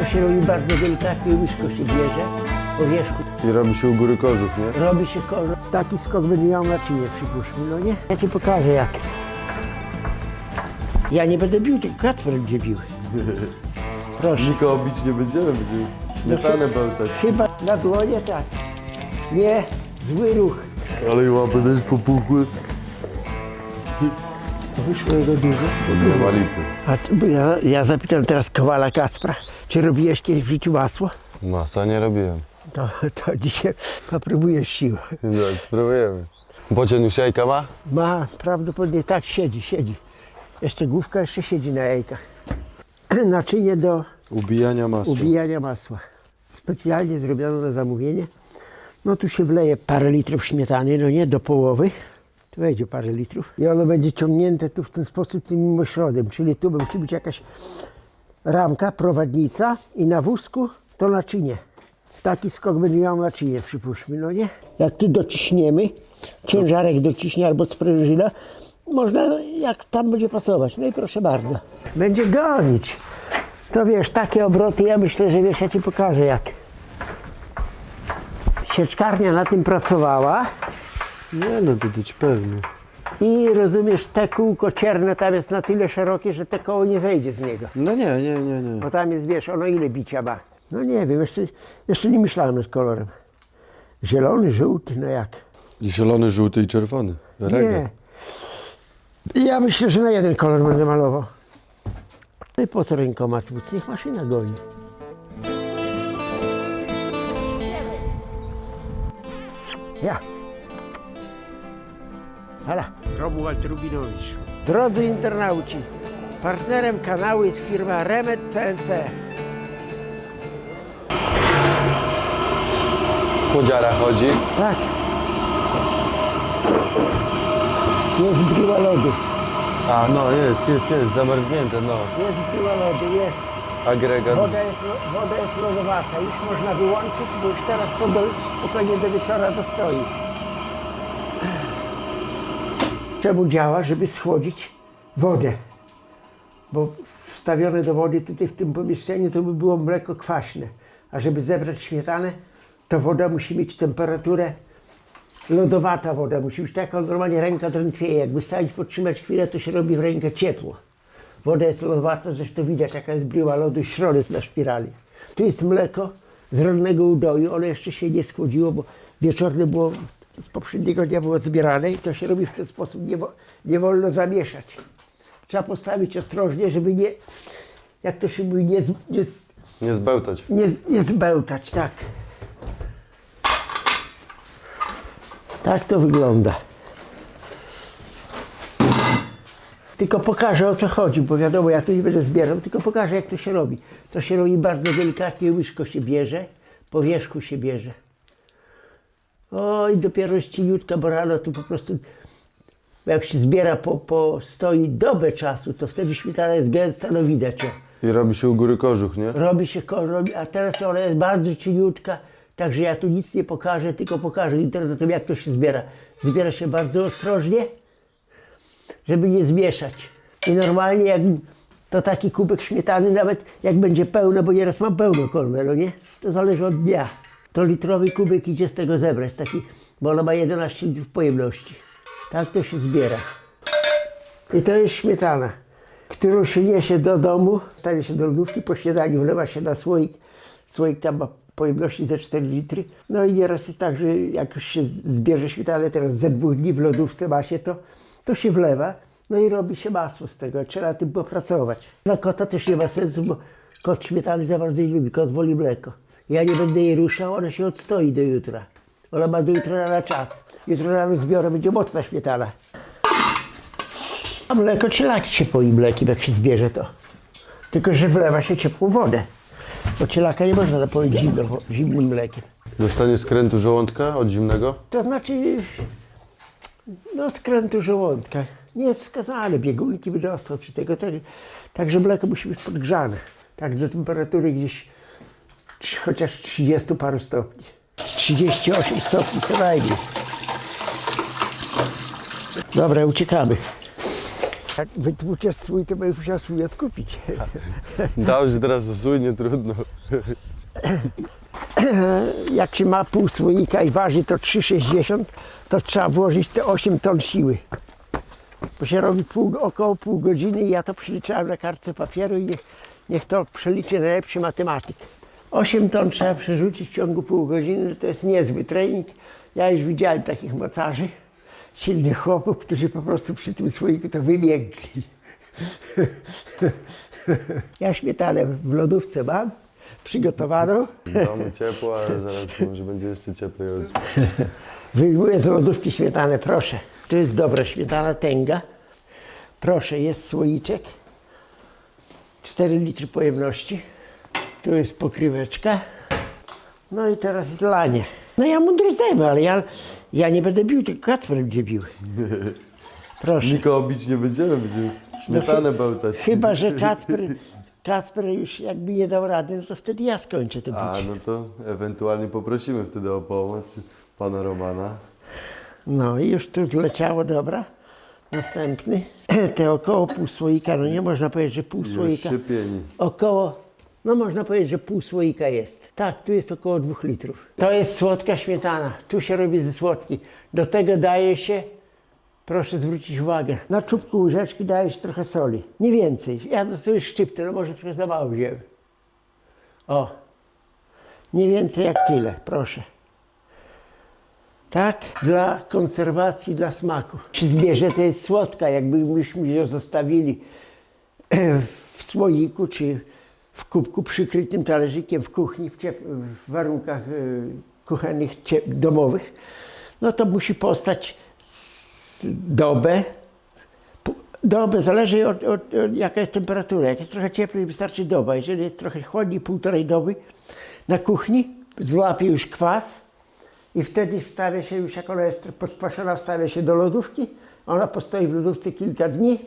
To się robi bardzo delikatnie, łyżką się bierze po wierzchu. I robi się u góry kożuch, nie? Robi się kożuch. Taki skok będzie miał naczynie, przypuśćmy, no nie? Ja ci pokażę jak. Ja nie będę bił, tylko Kacper będzie bił. Proszę. Nikogo bić nie będziemy śmietanę bełtać. Chyba na dłonie tak. Nie, zły ruch. Ale i łapy też popuchły. Wyszło jego dużo. Nie ma lipy. A bo ja zapytam teraz Kowala Kacpra, czy robiłeś kiedyś w życiu masło? Masa nie robiłem. To dzisiaj popróbujesz siłę. No, spróbujemy. Bocian już jajka ma? Ma, prawdopodobnie tak, siedzi. Jeszcze główka jeszcze siedzi na jajkach. Naczynie do Ubijania masła. ubijania masła. Specjalnie zrobiono na zamówienie. No tu się wleje parę litrów śmietany, no nie, do połowy. Tu wejdzie parę litrów. I ono będzie ciągnięte tu w ten sposób tym mimośrodem. Czyli tu musi być jakaś ramka, prowadnica i na wózku to naczynie. Taki skok będzie miał naczynie, przypuśćmy, no nie? Jak tu dociśniemy, ciężarek dociśnie albo sprężyna, można jak tam będzie pasować. No i proszę bardzo. Będzie gonić. To wiesz, takie obroty, ja myślę, że wiesz, ja ci pokażę jak. Sieczkarnia na tym pracowała Nie no, to ci pewnie. i rozumiesz, te kółko cierne tam jest na tyle szerokie, że te koło nie zejdzie z niego. No nie. Bo tam jest, wiesz, ono ile bicia ma. No nie wiem, jeszcze nie myślałem nad kolorem. Zielony, żółty, no jak? I zielony, żółty i czerwony. Nie. Ja myślę, że na jeden kolor będę malował. No i po co rękoma tłuc? Niech maszyna goni. Ja. Hala. Romuald Rubinowicz. Drodzy internauci, partnerem kanału jest firma Remet CNC. Chodziara chodzi. Tak. Jest bryła lodu. A no, jest, zamarznięte, no. Jest bryła lodu, jest. Agregat. Woda jest lodowata. Już można wyłączyć, bo już teraz to spokojnie do wieczora dostoi. Czemu działa? Żeby schłodzić wodę. Bo wstawione do wody tutaj w tym pomieszczeniu to by było mleko kwaśne. A żeby zebrać śmietanę, to woda musi mieć temperaturę lodowata woda. Musi być taka, normalnie ręka drętwieje. Jakby stawić, podtrzymać chwilę, to się robi w rękę ciepło. Woda jest lodowata, zresztą widać jaka jest bryła lodu i środek na szpirali. Tu jest mleko z rolnego udoju, ono jeszcze się nie schłodziło, bo wieczorne było, z poprzedniego dnia było zbierane i to się robi w ten sposób, nie wolno zamieszać. Trzeba postawić ostrożnie, żeby nie, jak to się mówi, Nie zbełtać. nie zbełtać, tak. Tak to wygląda. Tylko pokażę, o co chodzi, bo wiadomo, ja tu nie będę zbierał, tylko pokażę, jak to się robi. To się robi bardzo delikatnie, łyżką się bierze, po wierzchu się bierze. Oj, dopiero jest cieniutka, bo rano tu po prostu, jak się zbiera stoi dobę czasu, to wtedy śmietana jest gęsta, no widać ją. I robi się u góry kożuch, nie? Robi się a teraz ona jest bardzo cieniutka, także ja tu nic nie pokażę, tylko pokażę internetem, jak to się zbiera. Zbiera się bardzo ostrożnie, żeby nie zmieszać. I normalnie jak to taki kubek śmietany, nawet jak będzie pełno, bo nieraz mam pełno kolmę, no nie? To zależy od dnia. To litrowy kubek idzie z tego zebrać, taki, bo ona ma 11 litrów pojemności. Tak to się zbiera. I to jest śmietana, którą się niesie do domu, stawia się do lodówki, po śniadaniu wlewa się na słoik. Słoik tam ma pojemności ze 4 litry. No i nieraz jest tak, że jak już się zbierze śmietanę, teraz ze 2 dni w lodówce ma się to się wlewa, no i robi się masło z tego. Trzeba na tym popracować. Dla kota też nie ma sensu, bo kot śmietany za bardzo nie lubi, kot woli mleko. Ja nie będę jej ruszał, ona się odstoi do jutra. Ona ma do jutra na czas. Jutro rano zbiorę, będzie mocna śmietana. A mleko cielaki się poi mlekiem, jak się zbierze to. Tylko że wlewa się ciepłą wodę. Bo cielaka nie można napoić zimnym mlekiem. Dostanie skrętu żołądka od zimnego? To znaczy, no skrętu żołądka. Nie jest wskazane, biegunki by dostał czy tego. Także mleko musi być podgrzane. Tak do temperatury gdzieś chociaż 30 paru stopni. 38 stopni co najmniej. Dobra, uciekamy. Jak wytłuczesz swój, to będziesz musiał swój odkupić. Dał się teraz o słój, nie trudno. Jak się ma pół słoika i waży to 3,60, to trzeba włożyć te 8 ton siły. Bo się robi około pół godziny i ja to przeliczałem na kartce papieru i niech to przeliczy najlepszy matematyk. 8 ton trzeba przerzucić w ciągu pół godziny, to jest niezły trening. Ja już widziałem takich mocarzy, silnych chłopów, którzy po prostu przy tym słoiku to wymiękli. Ja śmietanę w lodówce mam, przygotowaną. W domu ciepło, ale zaraz może będzie jeszcze cieplej. Wyjmuję z lodówki śmietanę, proszę. Tu jest dobra śmietana tęga. Proszę, jest słoiczek. 4 litry pojemności. Tu jest pokryweczka. No i teraz jest lanie. No ja mądro zdejmę, ale ja nie będę bił, tylko Kacper będzie bił. Proszę. Nikogo bić nie będziemy śmietanę bełtać. Chyba że Kacper już jakby nie dał rady, no to wtedy ja skończę to bić. A, no to ewentualnie poprosimy wtedy o pomoc pana Romana. No i już tu zleciało, dobra. Następny. Te około pół słoika, no nie można powiedzieć, że pół Już słoika. szypieni. Około, no można powiedzieć, że pół słoika jest. Tak, tu jest około 2 litrów. To jest słodka śmietana. Tu się robi ze słodki. Do tego daje się, proszę zwrócić uwagę, na czubku łyżeczki daje się trochę soli. Nie więcej. Ja sobie szczyptę, no może trochę za mało wziąłem. O, nie więcej jak tyle, proszę. Tak, dla konserwacji, dla smaku. Się zbierze, to jest słodka, jakbyśmy ją zostawili w słoiku czy w kubku przykrytym talerzykiem w kuchni, w warunkach kuchennych, domowych, no to musi postać dobę. Dobę, zależy od jaka jest temperatura. Jak jest trochę cieplej, wystarczy doba. Jeżeli jest trochę chłodniej, 1,5 doby na kuchni, złapie już kwas. I wtedy wstawia się już, jak ona jest podkwaszona, wstawia się do lodówki. Ona postoi w lodówce kilka dni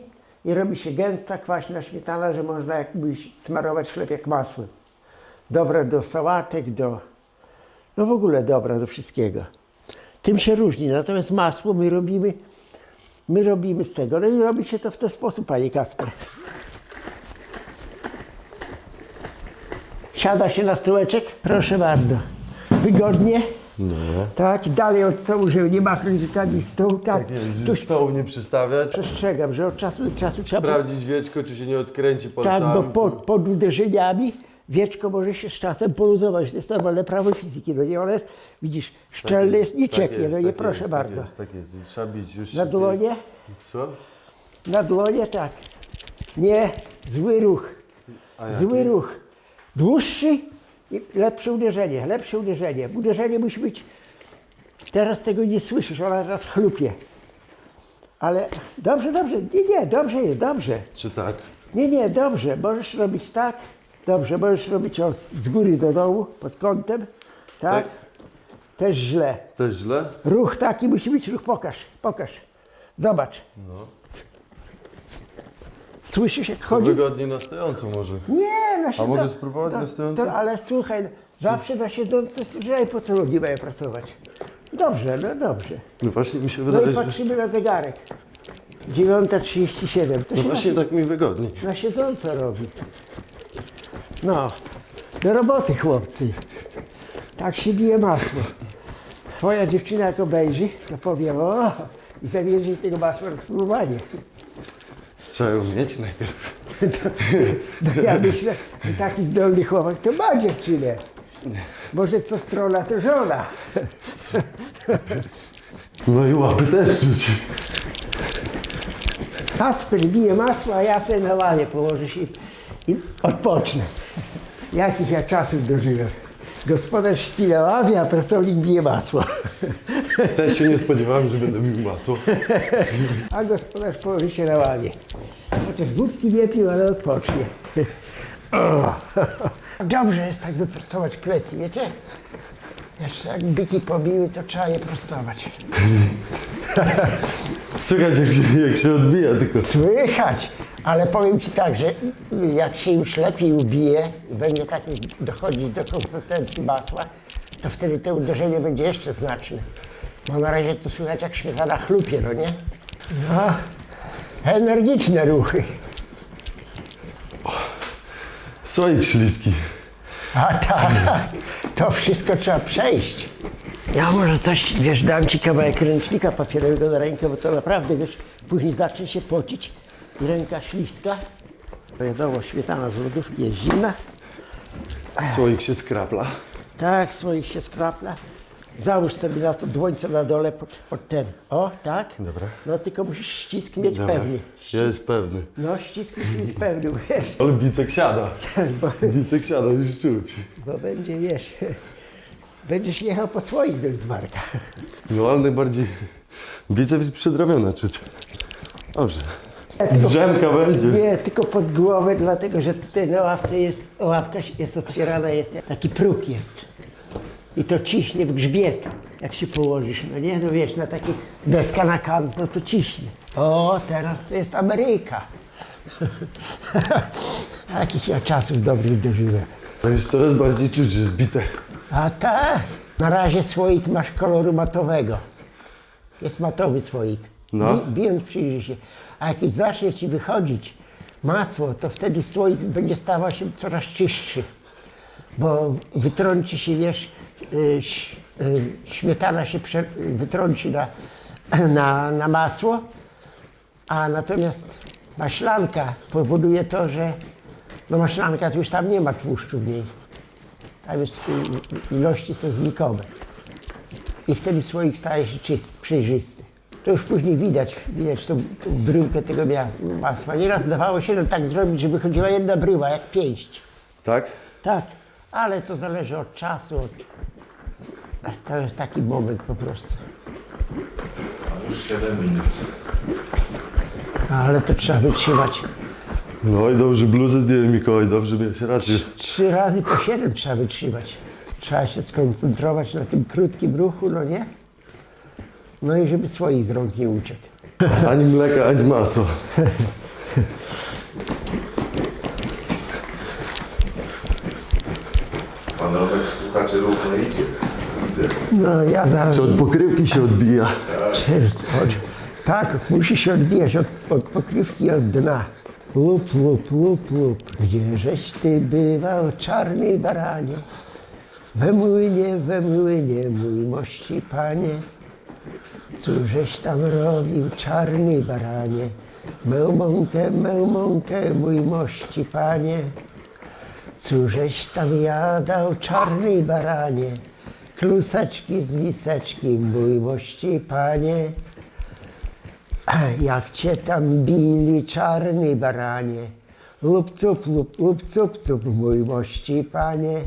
i robi się gęsta, kwaśna śmietana, że można jakbyś smarować chleb jak masłem. Dobra do sałatek, no w ogóle dobra do wszystkiego. Tym się różni. Natomiast masło my robimy z tego. No i robi się to w ten sposób, panie Kacper. Siada się na stołeczek, proszę bardzo. Wygodnie. No. Tak, dalej od stołu, żeby nie machnąć rękami stołu. Tak, Tu stołu nie przystawiać. przestrzegam, że od czasu do czasu trzeba... Sprawdzić wieczko, czy się nie odkręci Tak, palcami. bo pod uderzeniami wieczko może się z czasem poluzować. To jest normalne prawo fizyki, no nie? Ono jest, widzisz, szczelne jest, nie cieknie, no nie, proszę bardzo. Tak jest. I trzeba bić już. Na dłonie? Co? Na dłonie, tak. Nie, zły ruch. A jaki? Zły ruch. Dłuższy i lepsze uderzenie, lepsze uderzenie. Uderzenie musi być, teraz tego nie słyszysz, ona teraz chlupie. Ale dobrze, nie, dobrze jest, dobrze. Czy tak? Nie, dobrze, możesz robić tak, dobrze, możesz robić z góry do dołu, pod kątem, tak? Tak. Też źle. To jest źle? Ruch taki musi być, ruch, pokaż, zobacz. No. Słyszysz jak To chodzi? wygodniej na stojąco może. Nie, na siedząco. mogę spróbować na stojąco? Ale słuchaj, zawsze na siedząco jest lżej, po co nogi mają pracować? Dobrze, no dobrze. No właśnie mi się No wydaje, i że... patrzymy na zegarek. 9:37. To No się właśnie tak mi wygodniej. na siedząco robi. No, do roboty chłopcy. Tak się bije masło. Twoja dziewczyna jak obejrzy, to powie o i zawiezie tego masła na spróbowanie. Trzeba ją mieć najpierw. No ja myślę, że taki zdolny chłopak to ma dziewczynę. Może co strona to żona. No i łapy też czuć. Kacper bije masło, a ja sobie na ławie położę się i odpocznę. Jakich ja czasów dożyłem. Gospodarz śpi na ławie, a pracownik bije masło. Też się nie spodziewałem, że będę bił masło. A gospodarz położy się na ławie. Chociaż wódki nie pił, ale odpocznie. O. Dobrze jest tak wyprostować plecy, wiecie? Jeszcze jak byki pobiły, to trzeba je prostować. Słychać jak się odbija tylko. Słychać, ale powiem ci tak, że jak się już lepiej ubije i będzie tak dochodzić do konsystencji masła, to wtedy to uderzenie będzie jeszcze znaczne. Bo na razie to słychać jak śmietana chlupie, no nie? No, Energiczne ruchy. Słoik śliski. A tak, to wszystko trzeba przejść. Ja może coś, wiesz, dam ci kawałek ręcznika papierowego na rękę, bo to naprawdę, wiesz, później zacznie się pocić i ręka śliska. Wiadomo, śmietana z lodówki jest zimna. Słoik się skrapla. Tak, słoik się skrapla. Załóż sobie na to dłońce na dole pod ten. O, tak? Dobra. No tylko musisz ścisk mieć Dobra. pewny. Jest pewny. No, ścisk musisz mieć pewny, wiesz. Ale bicek siada. Bo, Bicek siada, już czuć. bo będzie, wiesz, będziesz jechał po słoik do Zmarka. No ale najbardziej biceps przedramiona czuć. Dobrze. Drzemka będzie. Nie, tylko pod głowę, dlatego że tutaj na ławce jest, ławka jest otwierana, jest taki próg jest. I to ciśnie w grzbiet, jak się położysz, no nie, no wiesz, na taki deska na kant, no to ciśnie. O, teraz to jest Ameryka. Takich ja czasów dobrych dożyłem. No już coraz bardziej czuć, że zbite. A tak, na razie słoik masz koloru matowego. Jest matowy słoik. No. Bijąc przyjrzyj się. A jak już zacznie ci wychodzić masło, to wtedy słoik będzie stawał się coraz czystszy. Bo wytrąci się, wiesz, śmietana się wytrąci na masło, a natomiast maślanka powoduje to, że no maślanka to już tam nie ma tłuszczu w niej. Tam jest, ilości są znikome. I wtedy słoik staje się przejrzysty. To już później widać tą bryłkę tego masła. Nieraz zdawało się, że tak zrobić, że wychodziła jedna bryła, jak pięść. Tak? Tak, ale to zależy od czasu. To jest taki moment po prostu. Już 7 minut. Ale to trzeba wytrzymać. No i dobrze, bluzę zdjąłem Mikołaj, dobrze miałeś rację. 3 razy po 7 trzeba wytrzymać. Trzeba się skoncentrować na tym krótkim ruchu, no nie? No i żeby słoik z rąk nie uciekł. Ani mleka, ani masła. Pan Robert słuchaczy równo idzie. Widzę. No ja zaraz... Czy od pokrywki się odbija? Tak, musi się odbijać od pokrywki, od dna. Lup, lup, lup, lup. Gdzieżeś ty bywał, czarny baranie? We młynie, mój mości panie. Cóżeś tam robił, czarny baranie? Mę mąkę, mój mości panie. Cóżeś tam jadał, czarny baranie? Kluseczki z wiseczki, mój mości panie. Jak cię tam bili, czarny baranie? Lup, cup, mój mości panie.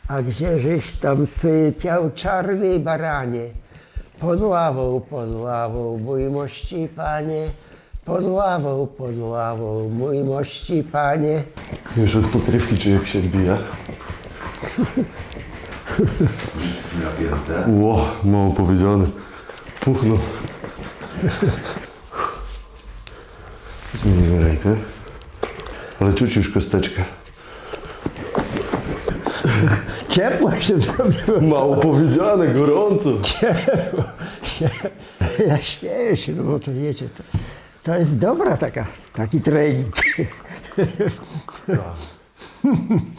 A gdzieżeś tam sypiał, czarny baranie? Pod ławą, mój mości panie. Pod ławą, mój mości panie. Już od pokrywki czuję, jak się odbija. Licki napięte. Ło, mało powiedziane. Puchnął. Zmienimy rękę. Ale czuć już kosteczkę. Ciepło się zrobiło. Mało powiedziane, gorąco. Ja śmieję się, no bo to wiecie, to jest dobra taki trening.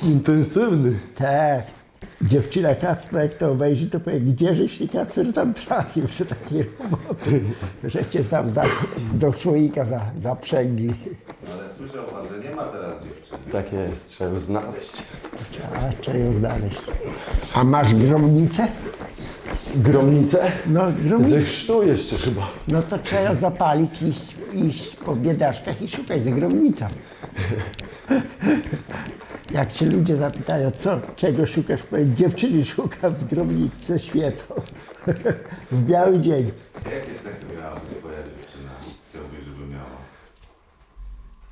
Intensywny. Tak. Dziewczyna Kacpra, jak to obejrzy, to powie, gdzieżeś ty Kacper tam trafił przy takiej roboty. Żeście sam do słoika zaprzęgli. Ale słyszał pan, że nie ma teraz dziewczyny. Tak jest, trzeba ją znaleźć. Trzeba ją znaleźć. A masz gromnicę? Gromnicę? No, Ze gromnicę. chrztu jeszcze chyba. No to trzeba ją zapalić, iść po biedaszkach i szukać z gromnicą. Jak cię ludzie zapytają, czego szukasz, powiem, dziewczyny szukam z gromnicy ze świecą. W biały dzień. Jakie cechy miałaby twoja dziewczyna? Chciałbyś, żeby miała?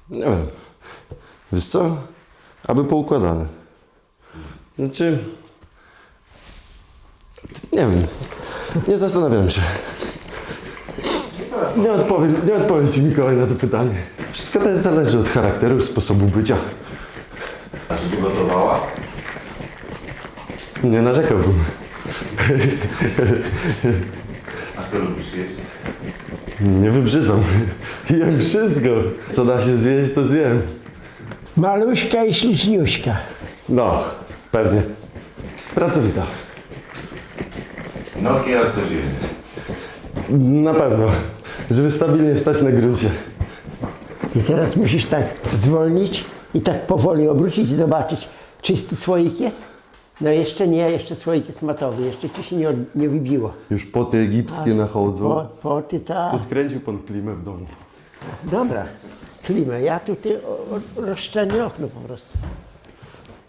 Nie wiem. Wiesz co? Aby poukładane. Znaczy... Nie wiem. Nie zastanawiam się. Nie odpowiem Ci, Mikołaj, na to pytanie. Wszystko to zależy od charakteru, sposobu bycia. A żeby gotowała? Nie narzekałbym. A co lubisz jeść? Nie wybrzydzam. Jem wszystko. Co da się zjeść, to zjem. Maluśka i śliczniuśka. No, pewnie. Pracowita. Nokia to ziemia. Na pewno. Żeby stabilnie stać na gruncie. I teraz musisz tak zwolnić i tak powoli obrócić i zobaczyć, czysty słoik jest? No jeszcze nie, jeszcze słoik jest matowy, jeszcze ci się nie wybiło. Już poty egipskie nachodzą. Poty, tak. Podkręcił pan klimę w domu. Dobra, klimę. Ja tutaj rozszczelnię okno po prostu.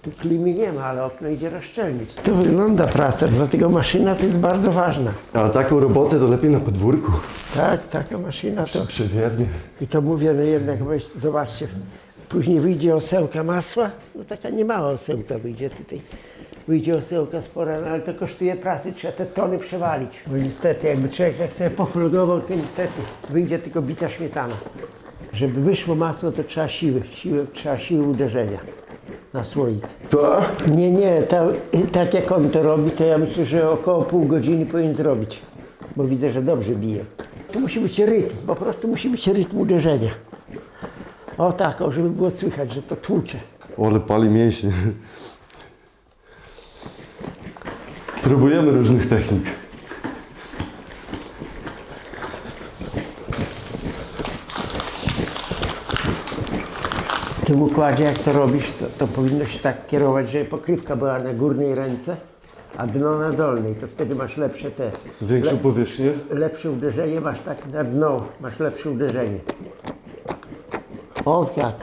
Tu klimy nie ma, ale okno idzie rozszczelnić. To wygląda praca, dlatego maszyna to jest bardzo ważna. Ale taką robotę to lepiej na podwórku. Tak, taka maszyna to... Przewiewnie. I to mówię, no jednak weź, zobaczcie, później wyjdzie osełka masła, no taka niemała osełka wyjdzie tutaj. Wyjdzie osełka spora, no ale to kosztuje pracy, trzeba te tony przewalić. Bo niestety, jakby człowiek tak sobie poflogował, to niestety wyjdzie tylko bita śmietana. Żeby wyszło masło, to trzeba trzeba siły uderzenia na słoik. To? Nie, tak jak on to robi, to ja myślę, że około pół godziny powinien zrobić, bo widzę, że dobrze bije. Tu musi być rytm, po prostu musi być rytm uderzenia. O tak, żeby było słychać, że to tłucze. Ale pali mięśnie. Próbujemy różnych technik. W tym układzie, jak to robisz, to powinno się tak kierować, żeby pokrywka była na górnej ręce, a dno na dolnej, to wtedy masz lepsze Większą powierzchnię. lepsze uderzenie, masz tak na dno, masz lepsze uderzenie. O jak.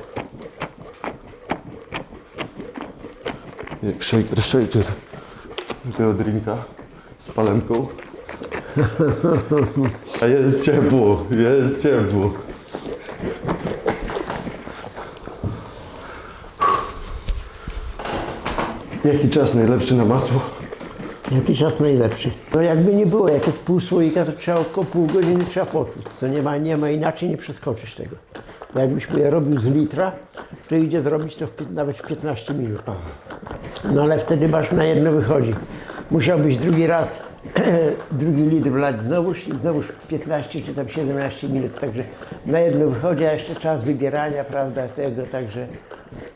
Jak shaker. Takiego drinka z palemką. A jest ciepło. Jaki czas najlepszy na masło? Jaki czas najlepszy? No jakby nie było, jak jest pół słoika, to trzeba około pół godziny trzeba potłuc. To nie ma inaczej, nie przeskoczysz tego. Jakbyś je robił z litra, to idzie zrobić to nawet w 15 minut. No ale wtedy masz na jedno wychodzi. Musiałbyś drugi raz, drugi litr wlać znowuż i znowuż 15 czy tam 17 minut. Także na jedno wychodzi, a jeszcze czas wybierania, prawda, tego, także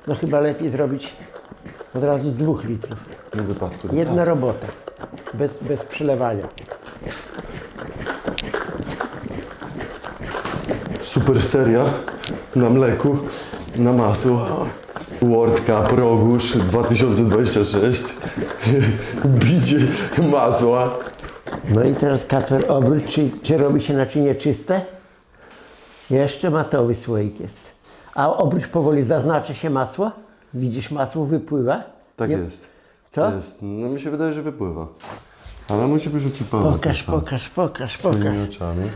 no chyba lepiej zrobić od razu z 2 litrów. W tym wypadku. Jedna robota, bez przelewania. Super seria na mleku, na masło. World Cup Rogusz 2026. Bicie masła. No i teraz Kacper obróć, czy robi się naczynie czyste? Jeszcze matowy słoik jest. A obróć powoli, zaznaczy się masło? Widzisz, masło wypływa? Tak Nie- jest. Co? Jest. No mi się wydaje, że wypływa. Ale musi wyrzucić pan. Pokaż. Swoimi oczami.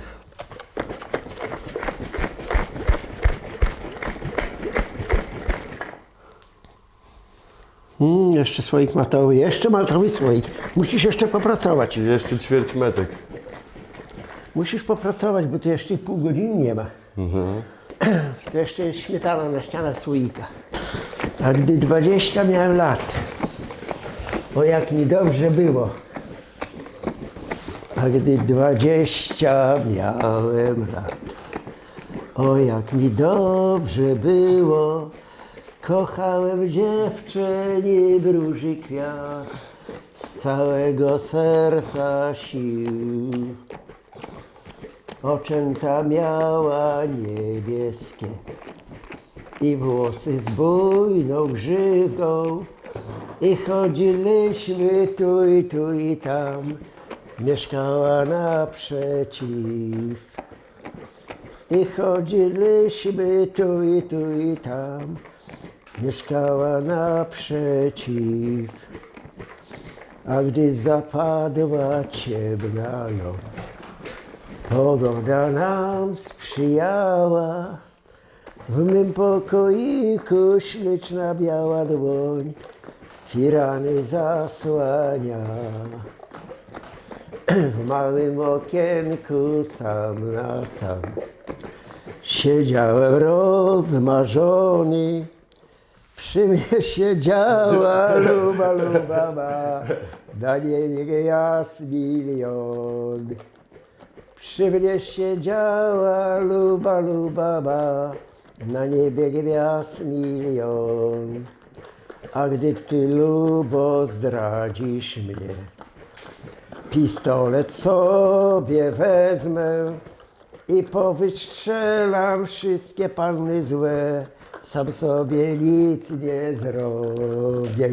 Jeszcze słoik matowy, jeszcze matowy słoik. Musisz jeszcze popracować. I jeszcze ćwierć metek. Musisz popracować, bo tu jeszcze pół godziny nie ma. To jeszcze jest śmietana na ścianach słoika. A gdy 20 miałem lat, o jak mi dobrze było. A gdy 20 miałem lat, o jak mi dobrze było. Kochałem dziewczyny róży kwiat, z całego serca sił. Oczęta miała niebieskie i włosy z bujną grzywką. I chodziliśmy tu i tam, mieszkała naprzeciw. I chodziliśmy tu i tam, mieszkała naprzeciw. A gdy zapadła ciemna noc, pogoda nam sprzyjała. W mym pokoiku śliczna biała dłoń firany zasłania. W małym okienku sam na sam siedziałem rozmarzony. Przy mnie siedziała luba ma, na niebie jas milion. Przy mnie siedziała luba, lubaba, na niebie gwiazd milion. A gdy ty, lubo, zdradzisz mnie, pistolet sobie wezmę i powystrzelam wszystkie panny złe. Sam sobie nic nie zrobię.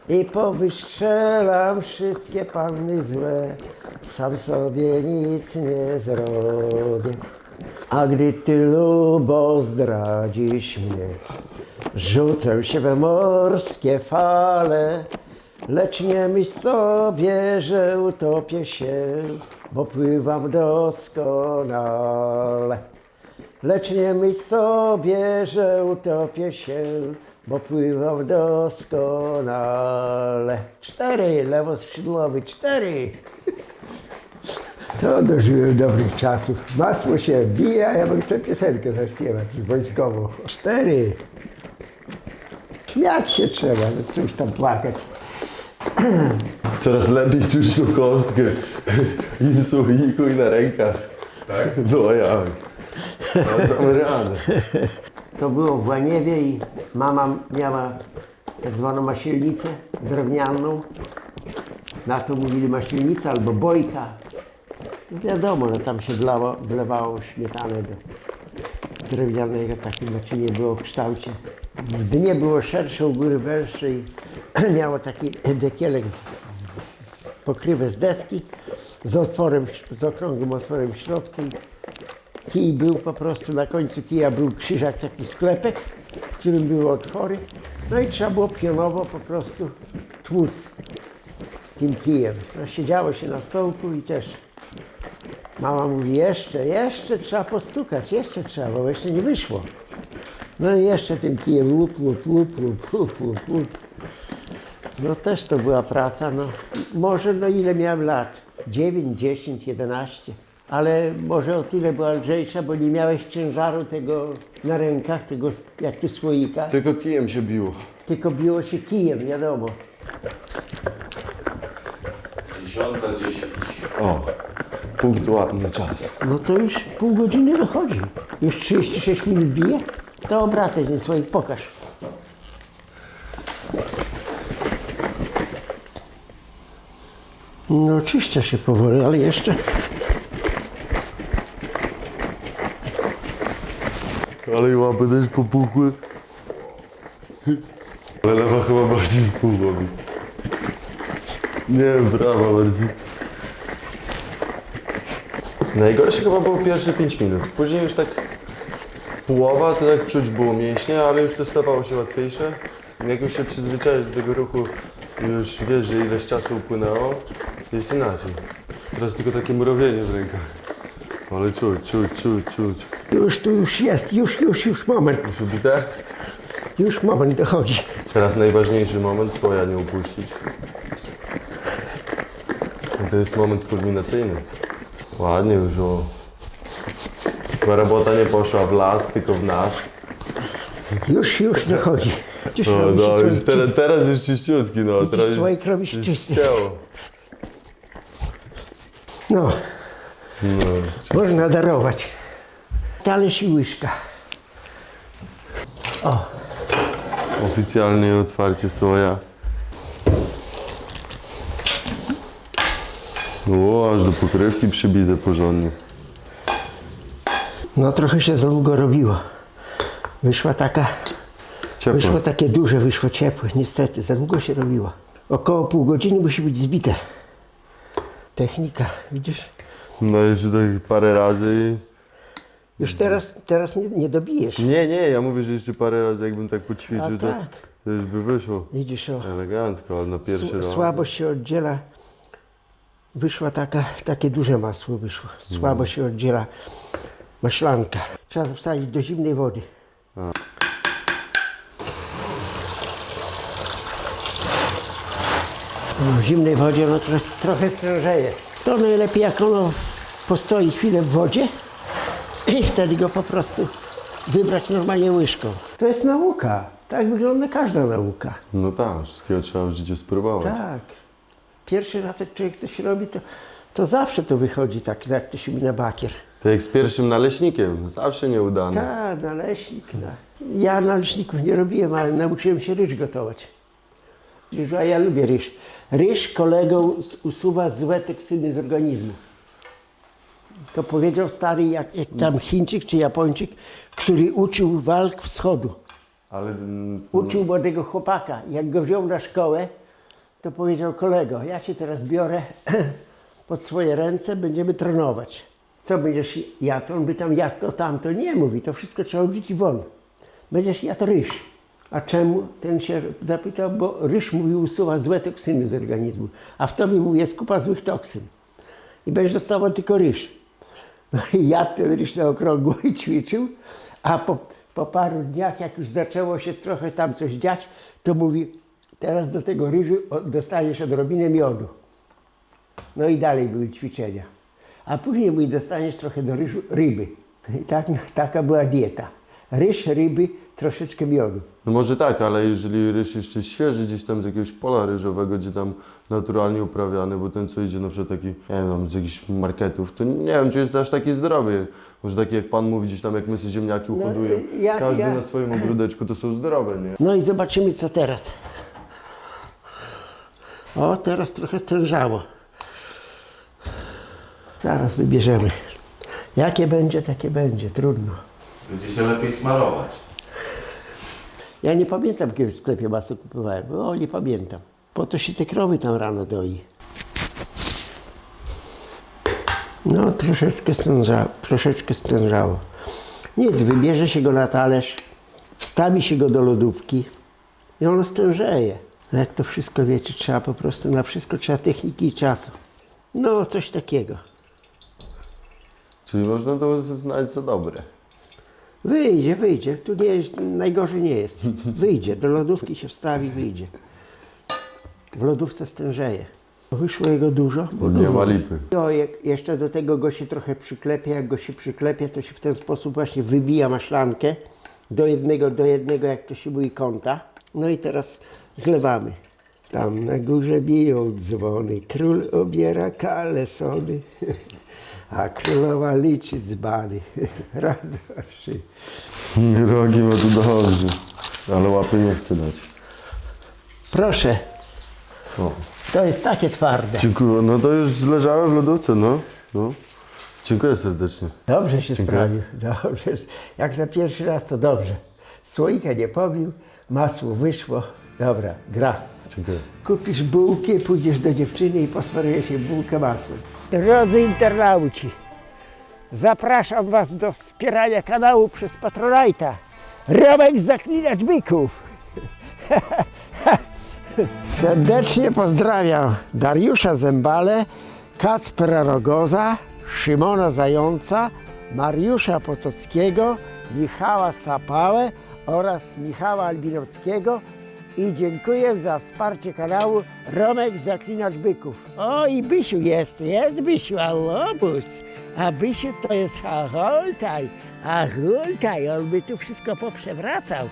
I powystrzelam wszystkie panny złe, sam sobie nic nie zrobię. A gdy ty, lubo, zdradzisz mnie, rzucę się we morskie fale, lecz nie myśl sobie, że utopię się, bo pływam doskonale. Lecz nie myśl sobie, że utopię się, bo pływam doskonale. 4, lewoskrzydłowy, 4. To dożyłem dobrych czasów. Masło się bije, a ja bym chcę piosenkę zaśpiewać wojskową. 4. Śmiać się trzeba, no czymś tam płakać. Coraz lepiej czuć tą kostkę i w słowniku, i na rękach. Tak? No jak? Ale damy radę. To było w Łaniewie i mama miała tak zwaną masielnicę drewnianą. Na to mówili masielnica albo bojka. No wiadomo, no tam się wlewało śmietanę do drewnianego, takim naczynie było w kształcie. W dnie było szersze, u góry węższe i miało taki dekielek z pokrywę z deski z otworem, z okrągłym otworem w środku. Kij był po prostu, na końcu kija był krzyżak, taki sklepek, w którym były otwory. No i trzeba było pionowo po prostu tłuc tym kijem. No, siedziało się na stołku i też mama mówi, jeszcze trzeba postukać, jeszcze trzeba, bo jeszcze nie wyszło. No i jeszcze tym kijem lup. No też to była praca, no może no ile miałem lat? 9, 10, 11. Ale może o tyle była lżejsza, bo nie miałeś ciężaru tego na rękach, tego jak tu słoika, Tylko kijem się biło. tylko biło się kijem, wiadomo. 10:10. O, punktualny czas. No to już pół godziny dochodzi. Już 36 minut bije? To obracaj ten słoik, pokaż. No czyszczę się powoli, ale jeszcze. Ale i łapy też popuchły. Ale lewa chyba bardziej spuchła mi. Nie, prawa bardziej. Najgorsze chyba było pierwsze 5 minut. Później już tak połowa, to tak czuć było mięśnie, ale już to stawało się łatwiejsze. Jak już się przyzwyczaisz do tego ruchu, już wiesz, że ileś czasu upłynęło, to jest inaczej. Teraz tylko takie mrowienie w rękach. Ale czuć. Tu już jest, już moment. Już ubite? Już moment dochodzi. Teraz najważniejszy moment, słoja nie upuścić. I to jest moment kulminacyjny. Ładnie już o. Chyba robota nie poszła w las, tylko w nas. Już dochodzi. Już No, robi się no już słoik, teraz już czyściutki, no. Teraz już, słoik robi się już czysty. ścięło. No, No. można darować. Talerz i łyżka. O, Oficjalnie otwarcie słoja. O, aż do pokrywki przybite porządnie. no trochę się za długo robiło. Wyszło Ciepło. takie duże, wyszło ciepłe. Niestety, za długo się robiło. Około pół godziny musi być zbite. Technika, widzisz? No jeszcze tak parę razy i... Już teraz nie dobijesz. Nie, ja mówię, że jeszcze parę razy jakbym tak poćwiczył, A to, tak. to już by wyszło. Widzisz, o, Elegancko, ale na pierwszy raz. słabo się oddziela. Wyszła takie duże masło wyszło. Słabo się oddziela maślanka. Trzeba wsadzić do zimnej wody. W zimnej wodzie ono trochę strążeje. To najlepiej jak ono postoi chwilę w wodzie i wtedy go po prostu wybrać normalnie łyżką. To jest nauka. Tak wygląda każda nauka. No tak, wszystkiego trzeba w życiu spróbować. Tak. Pierwszy raz jak człowiek coś robi, to To zawsze to wychodzi tak, jak to się mi na bakier. To jak z pierwszym naleśnikiem, zawsze nieudane. Tak, naleśnik. Ja naleśników nie robiłem, ale nauczyłem się ryż gotować. Ryżu, a ja lubię ryż. Ryż kolego usuwa złe toksyny z organizmu. To powiedział stary, jak tam Chińczyk czy Japończyk, który uczył walk wschodu. Ale Uczył młodego chłopaka. Jak go wziął na szkołę, to powiedział: kolego, ja cię teraz biorę pod swoje ręce, będziemy trenować. Co będziesz jadł? On by tam jadł to, tamto. Nie, mówi, to wszystko trzeba odrzucić won. Będziesz jadł ryż. A czemu? Ten się zapytał, bo ryż, mówi, usuwa złe toksyny z organizmu. A w tobie, mówi, jest kupa złych toksyn. I będziesz dostawał tylko ryż. No i jadł ten ryż na okrągło i ćwiczył. A po paru dniach, jak już zaczęło się trochę tam coś dziać, to mówi: teraz do tego ryżu dostaniesz odrobinę miodu. No i dalej były ćwiczenia. A później, mówi, dostaniesz trochę do ryżu ryby. I taka była dieta. Ryż, ryby, troszeczkę miodu. no może tak, ale jeżeli ryż jeszcze świeży gdzieś tam z jakiegoś pola ryżowego, gdzie tam naturalnie uprawiany, bo ten co idzie na przykład taki, nie wiem, z jakichś marketów, to nie wiem, czy jest aż taki zdrowy. Może taki jak pan mówi, gdzieś tam jak my sobie ziemniaki uhodują, każdy na swoim ogródeczku, to są zdrowe, nie? No i zobaczymy, co teraz. O, teraz trochę stężało. Zaraz wybierzemy. Jakie będzie, takie będzie. Trudno. Będzie się lepiej smarować. Ja nie pamiętam, kiedy w sklepie masło kupowałem. O, nie pamiętam. Po to się te krowy tam rano doi. No, troszeczkę stężało. Nic, wybierze się go na talerz, wstawi się go do lodówki i ono stężeje. No jak to wszystko, wiecie, trzeba po prostu, na wszystko trzeba techniki i czasu. No, coś takiego. Czyli można to uznać za dobre. Wyjdzie. Tu nie jest, najgorzej nie jest. Wyjdzie, do lodówki się wstawi, wyjdzie. W lodówce stężeje. Wyszło jego dużo, bo Nie dużo. ma lipy. No, jeszcze do tego go się trochę przyklepia. Jak go się przyklepia, to się w ten sposób właśnie wybija maślankę do jednego, jak to się mówi, kąta. No i teraz zlewamy. Tam na górze biją dzwony, król obiera kalesony, a królowa liczy dzbany. Raz, dwa, trzy. Rogi ma tu dobrze, ale łapy nie chce dać. Proszę, O. to jest takie twarde. Dziękuję, no to już leżały w lodówce, no. Dziękuję serdecznie. Dobrze się Dziękuję. sprawił. Dobrze. Jak na pierwszy raz, to dobrze. Słoika nie pobił, masło wyszło. Dobra, gra. Dziękuję. Kupisz bułkę, pójdziesz do dziewczyny i posmarujesz jej bułkę masłem. Drodzy internauci, zapraszam Was do wspierania kanału przez Patronite'a. Romek Zaklinacz Byków. Serdecznie pozdrawiam Dariusza Zembale, Kacpra Rogoza, Szymona Zająca, Mariusza Potockiego, Michała Sapałę oraz Michała Albinowskiego i dziękuję za wsparcie kanału Romek Zaklinacz Byków. O, i Bysiu jest Bysiu, a łobuz. A Bysiu to jest Hultaj, on by tu wszystko poprzewracał.